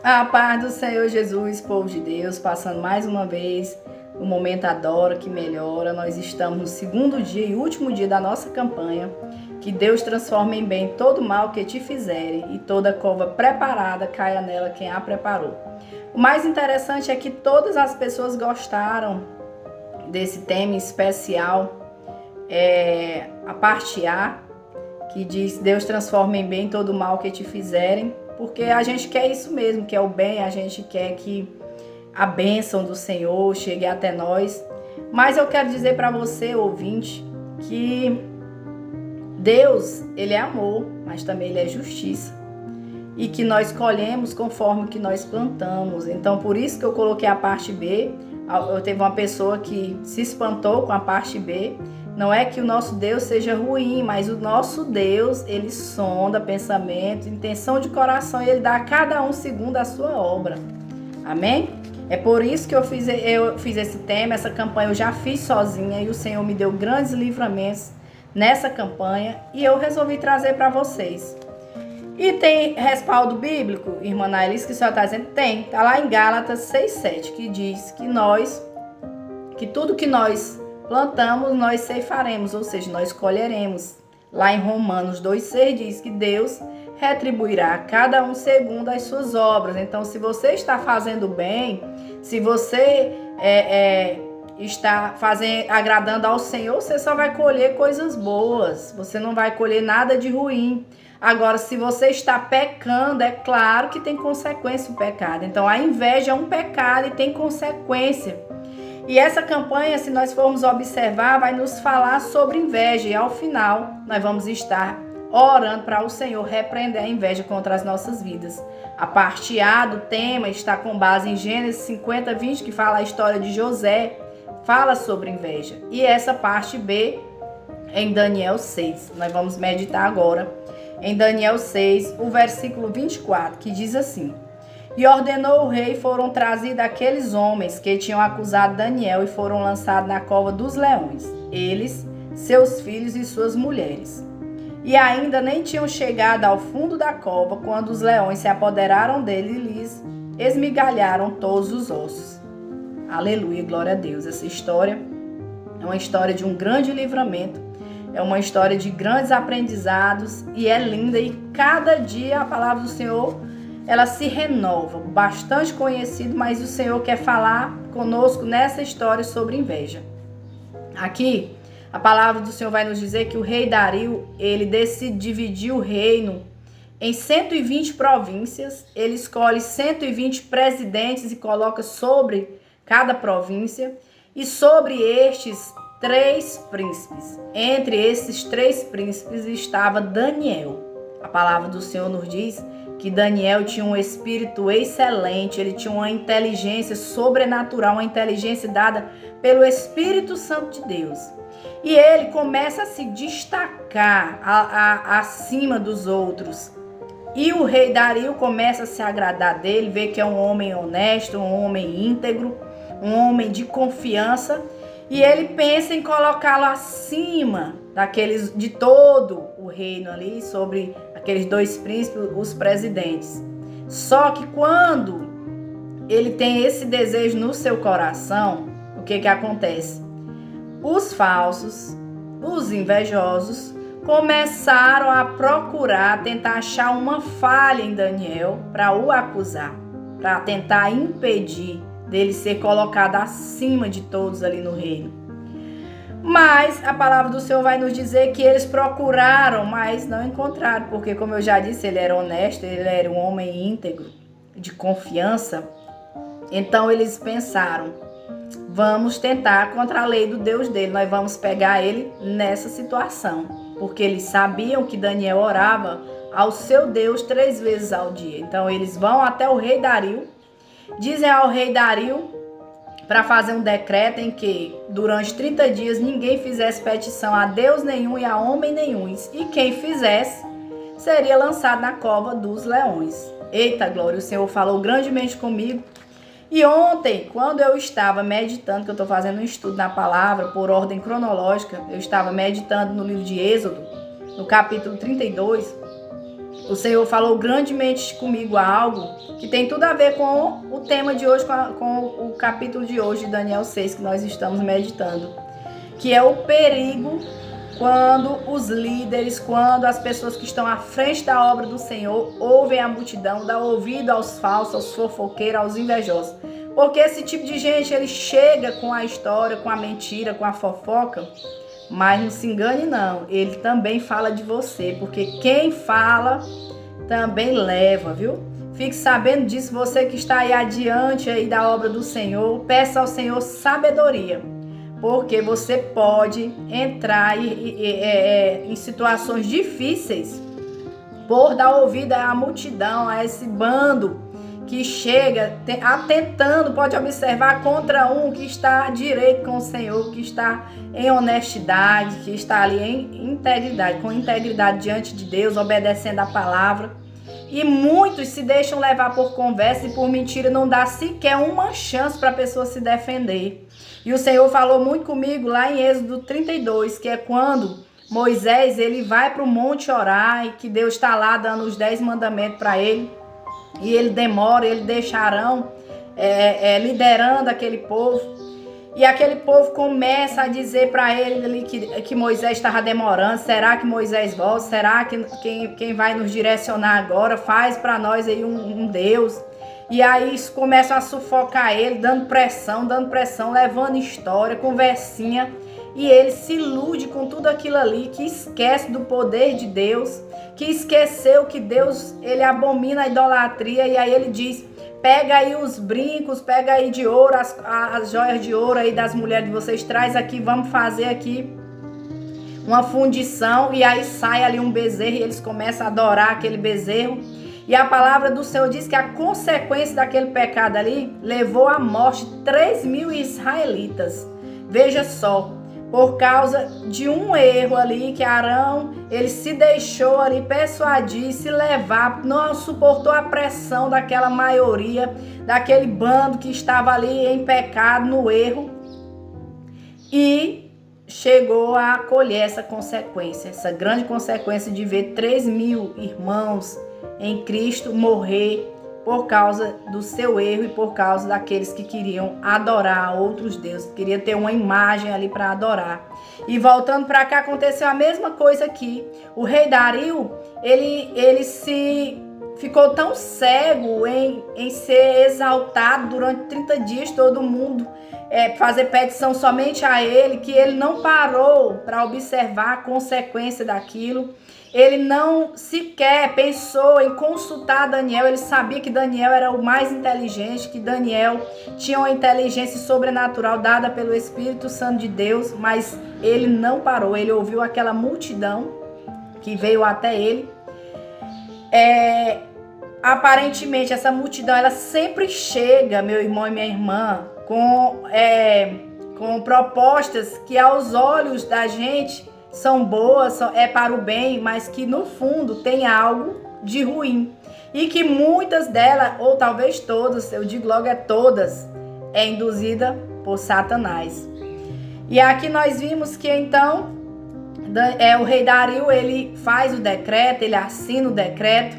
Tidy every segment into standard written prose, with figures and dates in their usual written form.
A paz do Senhor Jesus, povo de Deus, passando mais uma vez o Momento Adora que Melhora. Nós estamos no segundo dia e último dia da nossa campanha. Que Deus transforme em bem todo mal que te fizerem e toda cova preparada caia nela quem a preparou. O mais interessante é que todas as pessoas gostaram desse tema especial, a parte A, que diz Deus transforme em bem todo mal que te fizerem. Porque a gente quer isso mesmo, que é o bem, a gente quer que a bênção do Senhor chegue até nós. Mas eu quero dizer para você, ouvinte, que Deus, Ele é amor, mas também Ele é justiça. E que nós colhemos conforme o que nós plantamos. Então, por isso que eu coloquei a parte B. Eu teve uma pessoa que se espantou com a parte B. Não é que o nosso Deus seja ruim, mas o nosso Deus, Ele sonda pensamento, intenção de coração, e Ele dá a cada um segundo a sua obra. Amém? É por isso que eu fiz esse tema, essa campanha eu já fiz sozinha, e o Senhor me deu grandes livramentos nessa campanha, e eu resolvi trazer para vocês. E tem respaldo bíblico, irmã Naelis, que a senhora está dizendo? Tem. Está lá em Gálatas 6,7, que diz que tudo que nós plantamos, nós ceifaremos, ou seja, nós colheremos. Lá em Romanos 2,6 diz que Deus retribuirá a cada um segundo as suas obras. Então, se você está fazendo bem, se você está agradando ao Senhor, você só vai colher coisas boas. Você não vai colher nada de ruim. Agora, se você está pecando, é claro que tem consequência o pecado. Então, a inveja é um pecado e tem consequência. E essa campanha, se nós formos observar, vai nos falar sobre inveja. E ao final, nós vamos estar orando para o Senhor repreender a inveja contra as nossas vidas. A parte A do tema está com base em Gênesis 50:20, que fala a história de José, fala sobre inveja. E essa parte B em Daniel 6. Nós vamos meditar agora em Daniel 6, o versículo 24, que diz assim: E ordenou o rei, foram trazidos aqueles homens que tinham acusado Daniel e foram lançados na cova dos leões, eles, seus filhos e suas mulheres. E ainda nem tinham chegado ao fundo da cova quando os leões se apoderaram dele e lhes esmigalharam todos os ossos. Aleluia, glória a Deus. Essa história é uma história de um grande livramento, é uma história de grandes aprendizados e é linda, e cada dia a palavra do Senhor ela se renova, bastante conhecido, mas o Senhor quer falar conosco nessa história sobre inveja. Aqui, a palavra do Senhor vai nos dizer que o rei Dario, ele decide dividir o reino em 120 províncias, ele escolhe 120 presidentes e coloca sobre cada província, e sobre estes 3 príncipes. Entre esses 3 príncipes estava Daniel. A palavra do Senhor nos diz que Daniel tinha um espírito excelente, ele tinha uma inteligência sobrenatural, uma inteligência dada pelo Espírito Santo de Deus. E ele começa a se destacar acima dos outros. E o rei Dario começa a se agradar dele, vê que é um homem honesto, um homem íntegro, um homem de confiança, e ele pensa em colocá-lo acima de todo o reino ali, sobre aqueles 2 príncipes, os presidentes. Só que quando ele tem esse desejo no seu coração, o que acontece? Os falsos, os invejosos, começaram a procurar, tentar achar uma falha em Daniel para o acusar, para tentar impedir dele ser colocado acima de todos ali no reino. Mas a palavra do Senhor vai nos dizer que eles procuraram, mas não encontraram, porque, como eu já disse, ele era honesto, ele era um homem íntegro, de confiança. Então eles pensaram, vamos tentar contra a lei do Deus dele, nós vamos pegar ele nessa situação, porque eles sabiam que Daniel orava ao seu Deus 3 vezes ao dia. Então eles vão até o rei Dario, dizem ao rei Dario para fazer um decreto em que durante 30 dias ninguém fizesse petição a Deus nenhum e a homem nenhum, e quem fizesse seria lançado na cova dos leões. Eita glória, o Senhor falou grandemente comigo. E ontem, quando eu estava meditando, que eu estou fazendo um estudo na palavra por ordem cronológica, eu estava meditando no livro de Êxodo, no capítulo 32, o Senhor falou grandemente comigo algo que tem tudo a ver com o tema de hoje, com o capítulo de hoje de Daniel 6, que nós estamos meditando, que é o perigo quando os líderes, quando as pessoas que estão à frente da obra do Senhor ouvem a multidão, dá ouvido aos falsos, aos fofoqueiros, aos invejosos. Porque esse tipo de gente, ele chega com a história, com a mentira, com a fofoca, mas não se engane não, ele também fala de você, porque quem fala também leva, viu? Fique sabendo disso, você que está aí adiante aí da obra do Senhor, peça ao Senhor sabedoria. Porque você pode entrar em situações difíceis por dar ouvido à multidão, a esse bando que chega atentando, pode observar, contra um que está direito com o Senhor, que está em honestidade, que está ali em integridade, com integridade diante de Deus, obedecendo a palavra. E muitos se deixam levar por conversa e por mentira, não dá sequer uma chance para a pessoa se defender. E o Senhor falou muito comigo lá em Êxodo 32, que é quando Moisés ele vai para o monte orar e que Deus está lá dando os 10 mandamentos para ele. E ele demora, ele deixa Arão liderando aquele povo. E aquele povo começa a dizer para ele ali que Moisés estava demorando. Será que Moisés volta? Será que quem vai nos direcionar agora? Faz para nós aí um Deus. E aí começam a sufocar ele, dando pressão, levando história, conversinha. E ele se ilude com tudo aquilo ali, que esquece do poder de Deus, que esqueceu que Deus, ele abomina a idolatria. E aí ele diz, pega aí os brincos, pega aí de ouro, as joias de ouro aí das mulheres de vocês, traz aqui, vamos fazer aqui uma fundição. E aí sai ali um bezerro e eles começam a adorar aquele bezerro. E a palavra do Senhor diz que a consequência daquele pecado ali levou à morte 3.000 israelitas. Veja só, por causa de um erro ali que Arão, ele se deixou ali persuadir, se levar, não suportou a pressão daquela maioria, daquele bando que estava ali em pecado, no erro, e chegou a colher essa consequência, essa grande consequência de ver 3.000 irmãos em Cristo morrer por causa do seu erro e por causa daqueles que queriam adorar outros deuses, queriam ter uma imagem ali para adorar. E voltando para cá, aconteceu a mesma coisa aqui. O rei Dario, ele ficou tão cego em ser exaltado durante 30 dias, todo mundo fazer petição somente a ele, que ele não parou para observar a consequência daquilo. Ele não sequer pensou em consultar Daniel. Ele sabia que Daniel era o mais inteligente, que Daniel tinha uma inteligência sobrenatural dada pelo Espírito Santo de Deus, mas ele não parou. Ele ouviu aquela multidão que veio até ele. Aparentemente, essa multidão, ela sempre chega, meu irmão e minha irmã, com propostas que aos olhos da gente são boas, é para o bem, mas que no fundo tem algo de ruim. E que muitas delas, ou talvez todas, eu digo logo todas, é induzida por Satanás. E aqui nós vimos que então o rei Dario, ele faz o decreto, ele assina o decreto.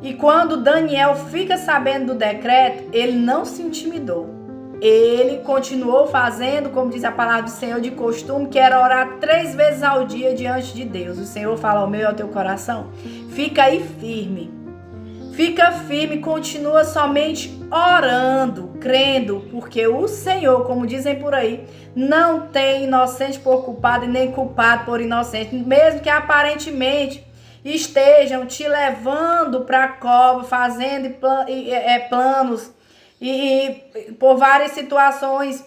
E quando Daniel fica sabendo do decreto, ele não se intimidou. Ele continuou fazendo, como diz a palavra do Senhor, de costume, que era orar 3 vezes ao dia diante de Deus. O Senhor fala ao meu e ao teu coração, fica aí firme. Fica firme, continua somente orando, crendo, porque o Senhor, como dizem por aí, não tem inocente por culpado e nem culpado por inocente. Mesmo que aparentemente estejam te levando para a cova, fazendo planos, e por várias situações,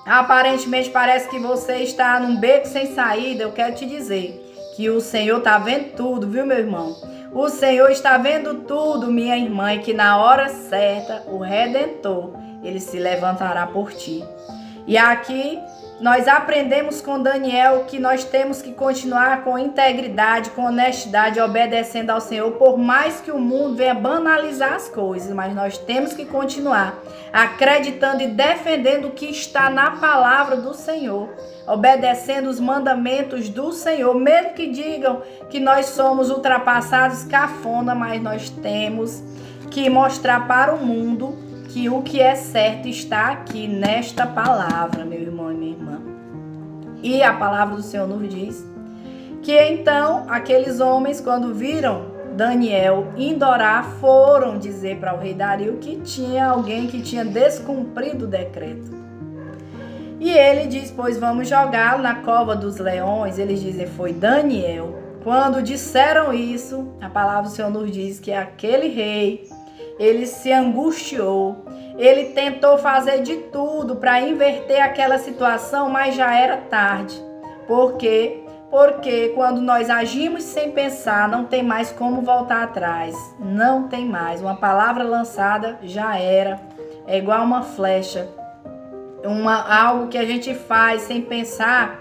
aparentemente parece que você está num beco sem saída. Eu quero te dizer que o Senhor está vendo tudo, viu, meu irmão? O Senhor está vendo tudo, minha irmã, e que na hora certa o Redentor, ele se levantará por ti. E aqui nós aprendemos com Daniel que nós temos que continuar com integridade, com honestidade, obedecendo ao Senhor, por mais que o mundo venha banalizar as coisas, mas nós temos que continuar acreditando e defendendo o que está na palavra do Senhor, obedecendo os mandamentos do Senhor, mesmo que digam que nós somos ultrapassados, cafona, mas nós temos que mostrar para o mundo que o que é certo está aqui nesta palavra, meu irmão e minha irmã. E a palavra do Senhor nos diz que então aqueles homens, quando viram Daniel indo orar, foram dizer para o rei Dario que tinha alguém que tinha descumprido o decreto. E ele diz, pois vamos jogá-lo na cova dos leões. Eles dizem, foi Daniel. Quando disseram isso, a palavra do Senhor nos diz que aquele rei, ele se angustiou, ele tentou fazer de tudo para inverter aquela situação, mas já era tarde. Por quê? Porque quando nós agimos sem pensar, não tem mais como voltar atrás. Não tem mais. Uma palavra lançada já era. É igual uma flecha. Algo que a gente faz sem pensar,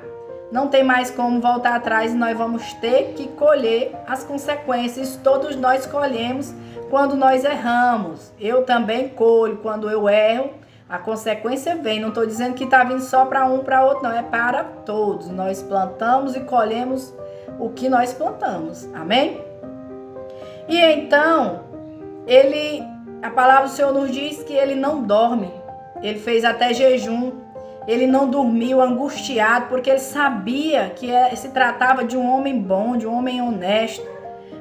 não tem mais como voltar atrás e nós vamos ter que colher as consequências. Todos nós colhemos quando nós erramos. Eu também colho quando eu erro. A consequência vem. Não estou dizendo que está vindo só para um, para outro, não. É para todos. Nós plantamos e colhemos o que nós plantamos. Amém? E então, a palavra do Senhor nos diz que ele não dorme. Ele fez até jejum. Ele não dormiu angustiado, porque ele sabia que se tratava de um homem bom, de um homem honesto.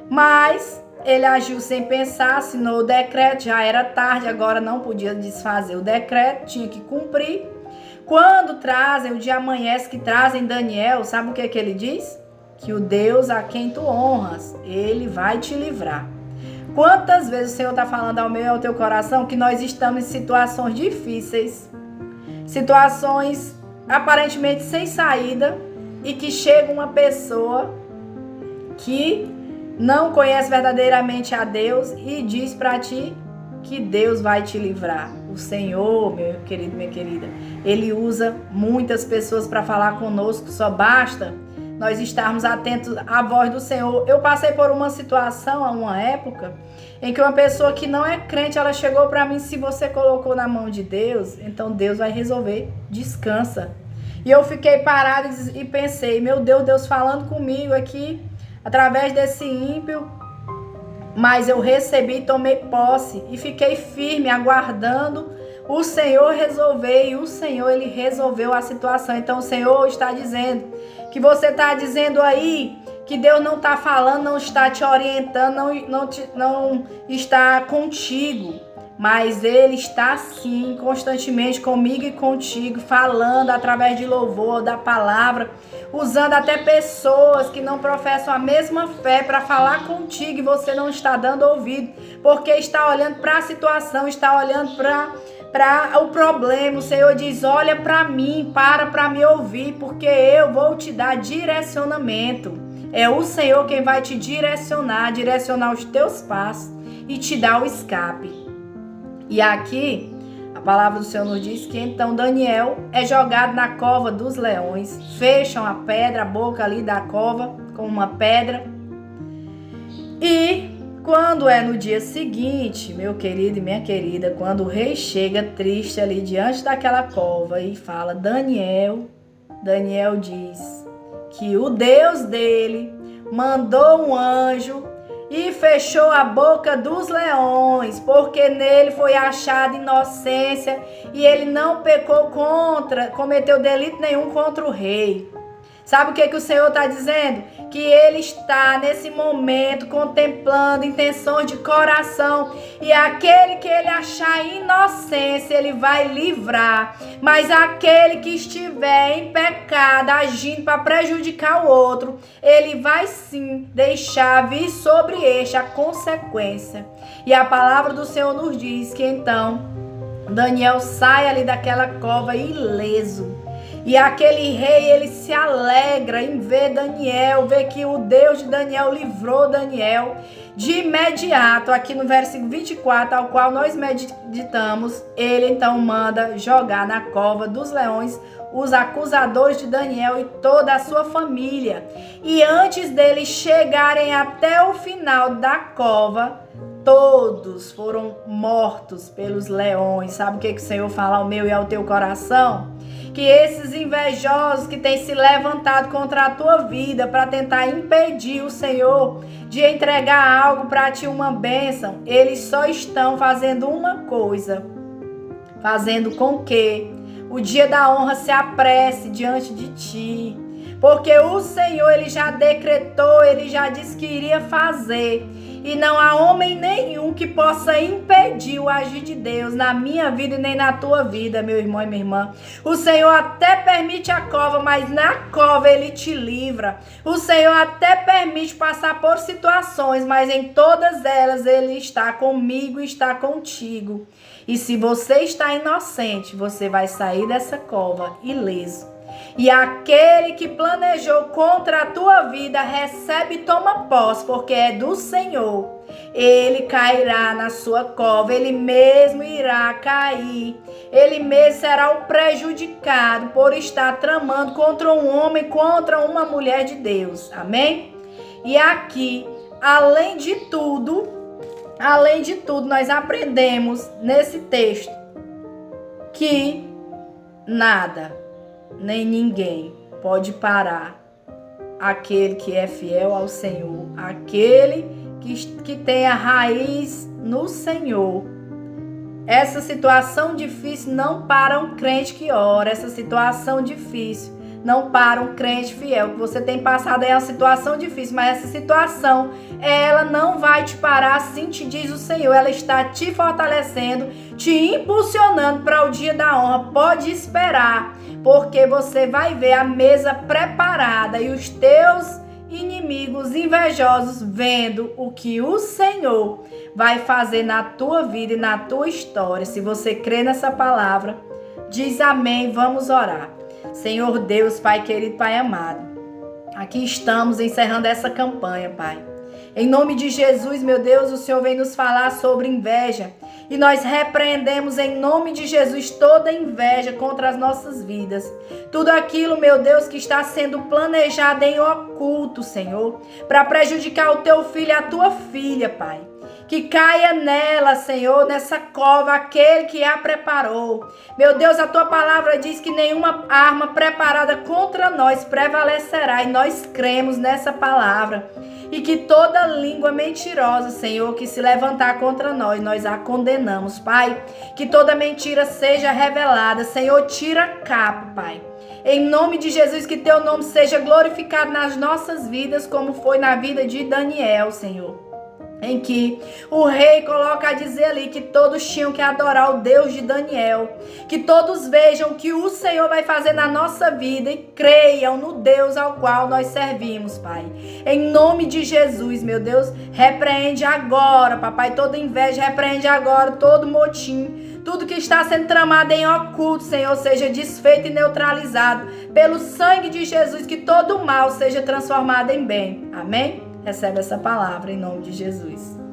Mas ele agiu sem pensar, assinou o decreto, já era tarde, agora não podia desfazer o decreto, tinha que cumprir. Quando trazem, o dia amanhece que trazem Daniel, sabe o que ele diz? Que o Deus a quem tu honras, ele vai te livrar. Quantas vezes o Senhor está falando ao meu e ao teu coração que nós estamos em situações difíceis, situações aparentemente sem saída, e que chega uma pessoa que não conhece verdadeiramente a Deus e diz para ti que Deus vai te livrar. O Senhor, meu querido, minha querida, Ele usa muitas pessoas para falar conosco, só basta nós estarmos atentos à voz do Senhor. Eu passei por uma situação, há uma época, em que uma pessoa que não é crente, ela chegou para mim, se você colocou na mão de Deus, então Deus vai resolver, descansa. E eu fiquei parada e pensei, meu Deus, Deus falando comigo aqui, através desse ímpio, mas eu recebi, tomei posse e fiquei firme, aguardando o Senhor resolver, e o Senhor, Ele resolveu a situação. Então o Senhor está dizendo, que você está dizendo aí, que Deus não está falando, não está te orientando, não está contigo, mas Ele está sim, constantemente comigo e contigo, falando através de louvor, da palavra, usando até pessoas que não professam a mesma fé para falar contigo, e você não está dando ouvido, porque está olhando para a situação, está olhando para o problema. O Senhor diz, olha para mim, para me ouvir, porque eu vou te dar direcionamento. É o Senhor quem vai te direcionar os teus passos e te dar o escape. E aqui, a palavra do Senhor nos diz que então Daniel é jogado na cova dos leões, fecham a pedra, a boca ali da cova com uma pedra. E quando é no dia seguinte, meu querido e minha querida, quando o rei chega triste ali diante daquela cova e fala, Daniel diz que o Deus dele mandou um anjo e fechou a boca dos leões, porque nele foi achada inocência e ele não pecou cometeu delito nenhum contra o rei. Sabe o que o Senhor está dizendo? Que Ele está nesse momento contemplando intenções de coração, e aquele que Ele achar inocência, Ele vai livrar. Mas aquele que estiver em pecado, agindo para prejudicar o outro, Ele vai sim deixar vir sobre este a consequência. E a palavra do Senhor nos diz que então Daniel sai ali daquela cova ileso. E aquele rei, ele se alegra em ver Daniel, ver que o Deus de Daniel livrou Daniel. De imediato, aqui no versículo 24, ao qual nós meditamos, ele então manda jogar na cova dos leões os acusadores de Daniel e toda a sua família. E antes deles chegarem até o final da cova, todos foram mortos pelos leões. Sabe o que o Senhor fala ao meu e ao teu coração? Que esses invejosos que têm se levantado contra a tua vida para tentar impedir o Senhor de entregar algo para ti, uma bênção, eles só estão fazendo uma coisa, fazendo com que o dia da honra se apresse diante de ti. Porque o Senhor, ele já decretou, ele já disse que iria fazer. E não há homem nenhum que possa impedir o agir de Deus na minha vida e nem na tua vida, meu irmão e minha irmã. O Senhor até permite a cova, mas na cova ele te livra. O Senhor até permite passar por situações, mas em todas elas ele está comigo e está contigo. E se você está inocente, você vai sair dessa cova ileso. E aquele que planejou contra a tua vida recebe e toma posse, porque é do Senhor. Ele cairá na sua cova, ele mesmo irá cair. Ele mesmo será o prejudicado por estar tramando contra um homem, contra uma mulher de Deus. Amém? E aqui, além de tudo, nós aprendemos nesse texto que nada, nem ninguém pode parar aquele que é fiel ao Senhor, aquele que tem a raiz no Senhor. Essa situação difícil não para um crente que ora, essa situação difícil não para um crente fiel. O que você tem passado é uma situação difícil, mas essa situação, ela não vai te parar, assim te diz o Senhor. Ela está te fortalecendo, te impulsionando para o dia da honra. Pode esperar, porque você vai ver a mesa preparada e os teus inimigos invejosos vendo o que o Senhor vai fazer na tua vida e na tua história. Se você crê nessa palavra, diz amém. Vamos orar. Senhor Deus, Pai querido, Pai amado, aqui estamos encerrando essa campanha, Pai. Em nome de Jesus, meu Deus, o Senhor vem nos falar sobre inveja. E nós repreendemos em nome de Jesus toda inveja contra as nossas vidas. Tudo aquilo, meu Deus, que está sendo planejado em oculto, Senhor, para prejudicar o teu filho e a tua filha, Pai. Que caia nela, Senhor, nessa cova, aquele que a preparou. Meu Deus, a tua palavra diz que nenhuma arma preparada contra nós prevalecerá. E nós cremos nessa palavra. E que toda língua mentirosa, Senhor, que se levantar contra nós, nós a condenamos, Pai. Que toda mentira seja revelada. Senhor, tira a capa, Pai. Em nome de Jesus, que teu nome seja glorificado nas nossas vidas, como foi na vida de Daniel, Senhor. Em que o rei coloca a dizer ali que todos tinham que adorar o Deus de Daniel. Que todos vejam que o Senhor vai fazer na nossa vida e creiam no Deus ao qual nós servimos, Pai. Em nome de Jesus, meu Deus, repreende agora, papai, toda inveja, repreende agora todo motim. Tudo que está sendo tramado em oculto, Senhor, seja desfeito e neutralizado pelo sangue de Jesus, que todo mal seja transformado em bem. Amém? Recebe essa palavra em nome de Jesus.